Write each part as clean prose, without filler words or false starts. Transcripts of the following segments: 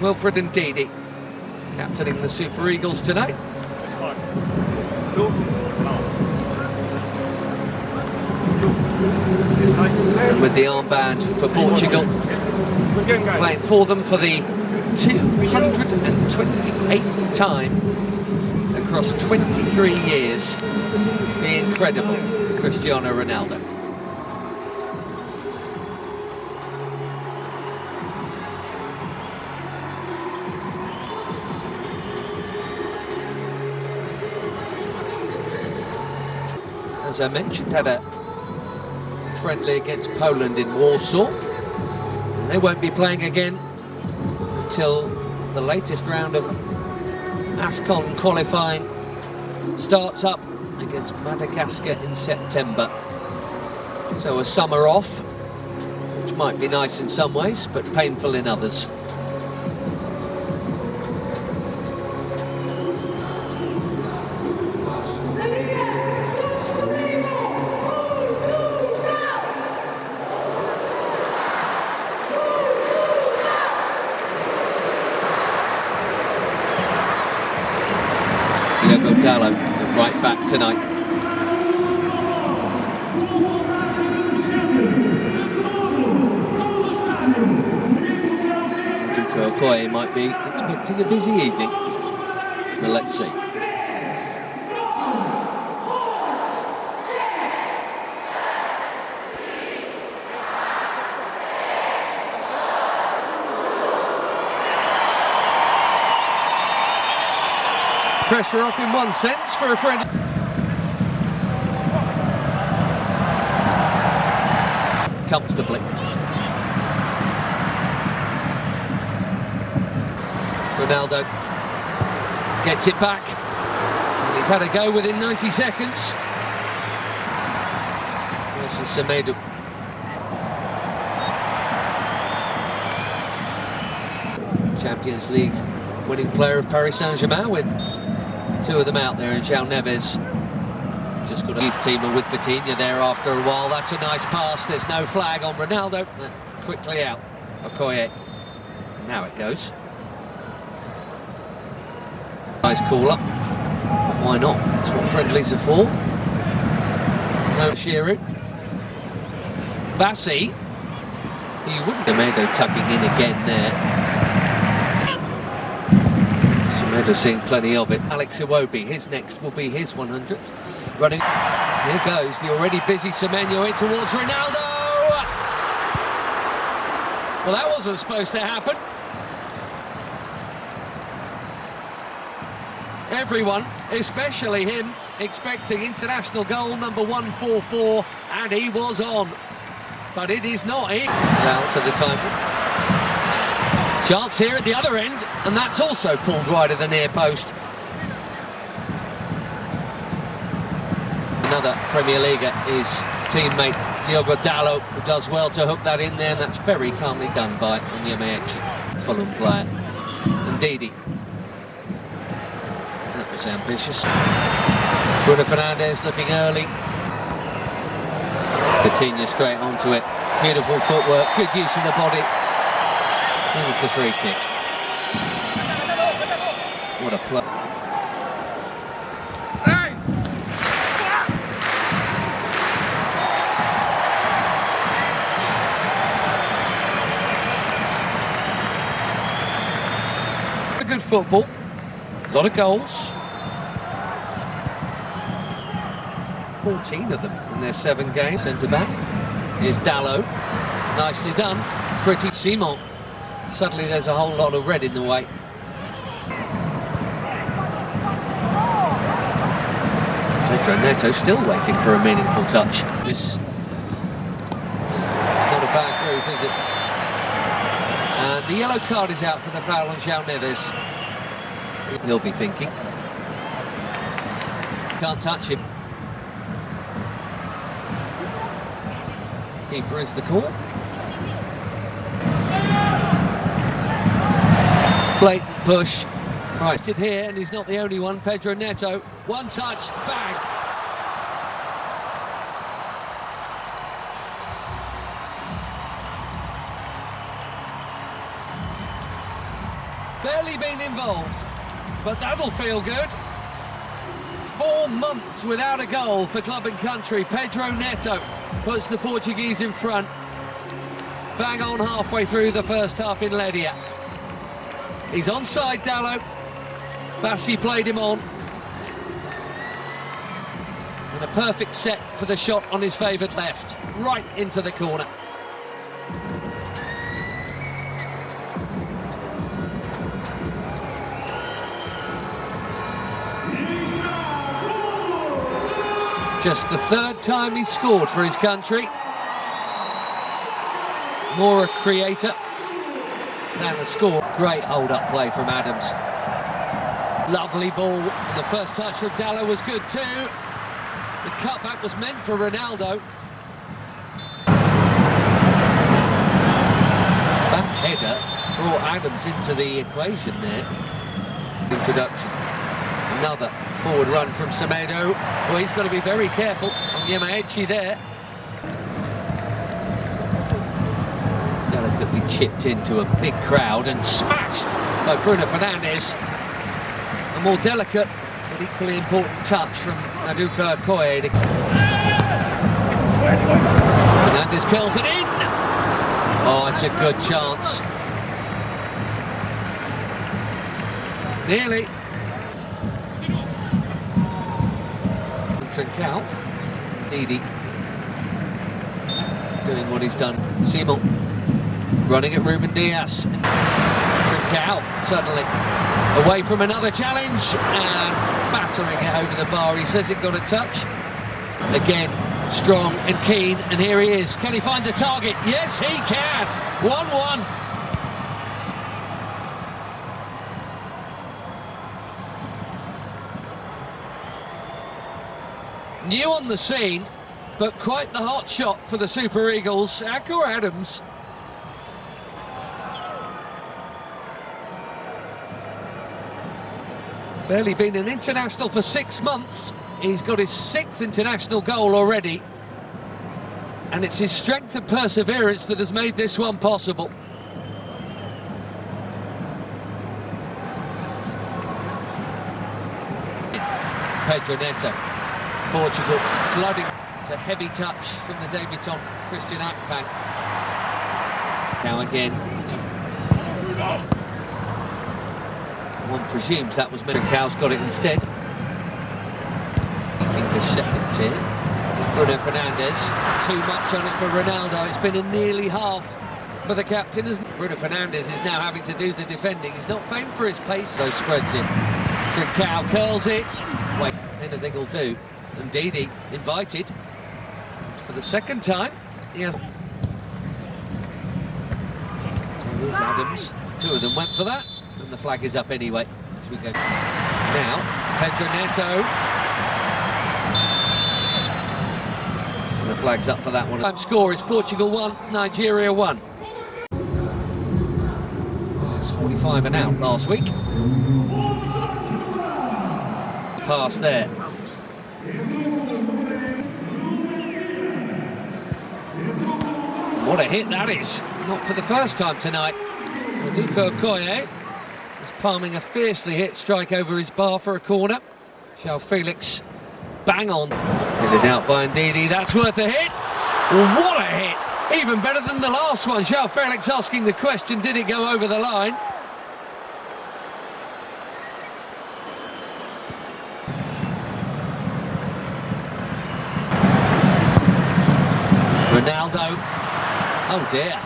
Wilfred and Ndidi captaining the Super Eagles tonight. And with the armband for Portugal, playing for them for the 228th time across 23 years, the incredible Cristiano Ronaldo. As I mentioned, had a friendly against Poland in Warsaw, and they won't be playing again until the latest round of AFCON qualifying starts up against Madagascar in September. So a summer off, which might be nice in some ways but painful in others. Ronaldo at right back tonight. Okoye might be expecting a busy evening, but let's see. Pressure off in one sense for a friend. Comfortably. Ronaldo gets it back. And he's had a go within 90 seconds. Versus Semedo. Champions League winning player of Paris Saint-Germain, with two of them out there, and João Neves just got a youth teamer with Vitinha there after a while. That's a nice pass. There's no flag on Ronaldo. Quickly out. Okoye. Now it goes. Nice call up, but why not? That's what friendlies are for. No Shiru. Bassi. He wouldn't. Semedo tucking in again there. Semedo seeing plenty of it. Alex Iwobi, his next will be his 100th. Running. Here goes the already busy Semenyo in towards Ronaldo. Well, that wasn't supposed to happen. Everyone, especially him, expecting international goal number 144, and he was on. But it is not in. Well, to the title. Chance here at the other end, and that's also pulled wide of the near post. Another Premier Leaguer is teammate Diogo Dalot, who does well to hook that in there, and that's very calmly done by Onyemaechi, Fulham player. And Ndidi. That was ambitious. Bruno Fernandes looking early. Vitinha straight onto it. Beautiful footwork, good use of the body. There's the free kick. What a play. Good football. A lot of goals. 14 of them in their 7 games. Centre back. Here's Dalot. Nicely done. Pretty Simon. Suddenly there's a whole lot of red in the way. Pedro Neto still waiting for a meaningful touch. It's not a bad group, is it? And the yellow card is out for the foul on João Neves. He'll be thinking. Can't touch him. Keeper is the call. Blatant push. Right, did here, and he's not the only one. Pedro Neto. One touch, bang. barely been involved, but that'll feel good. 4 months without a goal for club and country. Pedro Neto puts the Portuguese in front. Bang on halfway through the first half in Ledia. He's onside, Dallo. Bassi played him on. And a perfect set for the shot on his favoured left, right into the corner. Just the 3rd time he's scored for his country. More a creator than a score. Great hold-up play from Adams. Lovely ball. And the first touch from Dallo was good too. The cutback was meant for Ronaldo. Back header brought Adams into the equation there. Introduction. Another forward run from Semedo. Well, he's got to be very careful on Yamaechi there. Delicately chipped into a big crowd and smashed by Bruno Fernandes. A more delicate but equally important touch from Naduka Okoye. Fernandes curls it in. Oh, it's a good chance. Nearly. Trincao. Didi doing what he's done. Simon running at Ruben Diaz. Trincao suddenly away from another challenge and battering it over the bar. He says it got a touch. Again, strong and keen, and here he is. Can he find the target? Yes, he can. 1-1. New on the scene, but quite the hot shot for the Super Eagles. Akor Adams. Barely been an international for 6 months. He's got his 6th international goal already. And it's his strength and perseverance that has made this one possible. Pedro Neto. Portugal flooding. It's a heavy touch from the debutant Christian Akpan. Now again. One presumes that was Trincão's got it instead. English second tier is Bruno Fernandes. Too much on it for Ronaldo. It's been a nearly half for the captain. Bruno Fernandes is now having to do the defending. He's not famed for his pace. Those spreads in. Trincão curls it. Wait, anything will do. And Didi invited for the 2nd time. There is Adams. 2 of them went for that, and the flag is up anyway as we go. Now, Pedro Neto. And the flag's up for that one. Time score is Portugal 1, Nigeria 1. It was 45 and out last week. Pass there. What a hit that is. Not for the first time tonight. Naduka Okoye is palming a fiercely hit strike over his bar for a corner. João Felix bang on. Headed out by Ndidi. That's worth a hit. Well, what a hit. Even better than the last one. João Felix asking the question, did it go over the line? Ronaldo. Oh dear.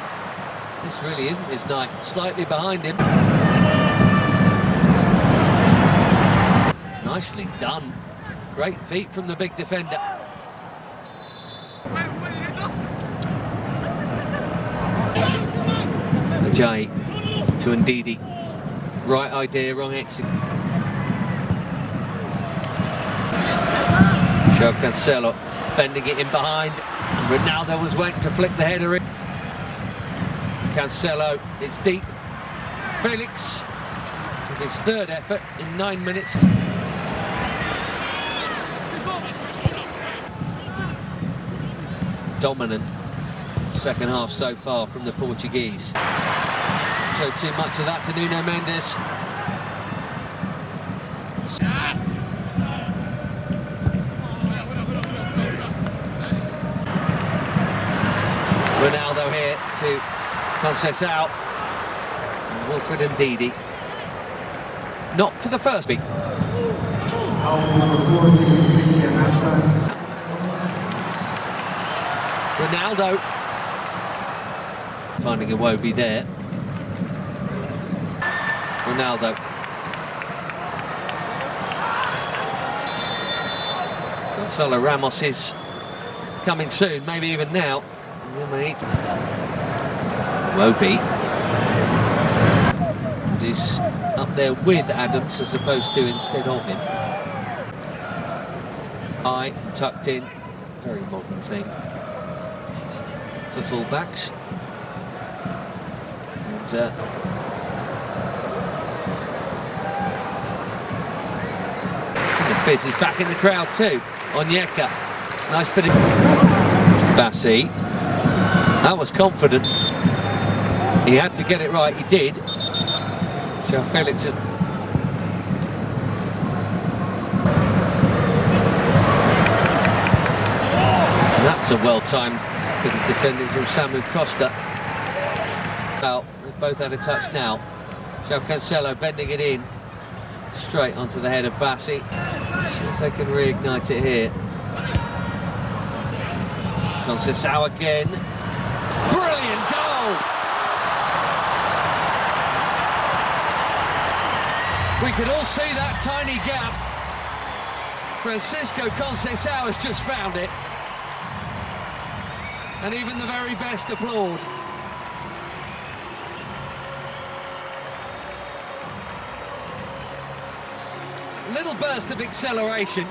This really isn't his night. Slightly behind him. Nicely done. Great feet from the big defender. Ajayi to Ndidi. Right idea, wrong exit. João Cancelo bending it in behind. And Ronaldo was waiting to flick the header in. Cancelo, it's deep. Felix with his 3rd effort in 9 minutes. Dominant 2nd half so far from the Portuguese. show too much of that to Nuno Mendes. Ronaldo here to Conceição. Wilfred and Didi. Not for the first beat. Ronaldo finding a Iwobi there. Ronaldo. Gonzalo Ramos is coming soon, maybe even now. Iwobi. It is up there with Adams as opposed to instead of him. High, tucked in, very modern thing for full-backs. And the Fizz is back in the crowd too. Onyeka, nice bit of... Bassi, that was confident. He had to get it right, he did. João Felix is... That's a well-timed bit of defending from Samu Costa. Well, they've both had a touch now. João Cancelo bending it in. Straight onto the head of Bassi. See if they can reignite it here. Conceição again. Brilliant goal! We could all see that tiny gap. Francisco Conceição has just found it. And even the very best applaud. Little burst of acceleration.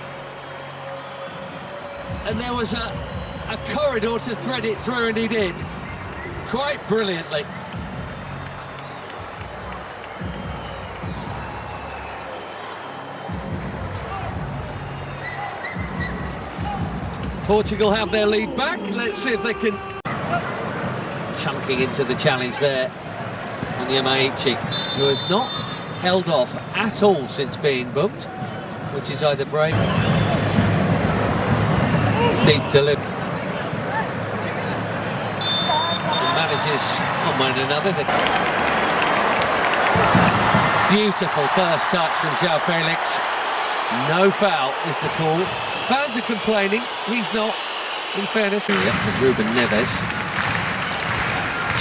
And there was a corridor to thread it through, and he did. Quite brilliantly. Portugal have their lead back. Let's see if they can... Chunking into the challenge there on Yamaichi, who has not held off at all since being booked, which is either brave... Deep delivery. Manages on one another. Beautiful first touch from João Felix. No foul is the call. Fans are complaining, he's not, in fairness. There's Ruben Neves.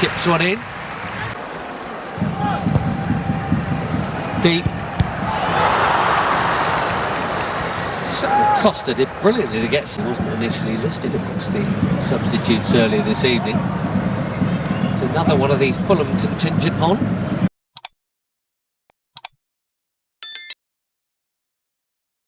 Chips one in. Deep. Costa did brilliantly to get... He wasn't initially listed amongst the substitutes earlier this evening. It's another one of the Fulham contingent on.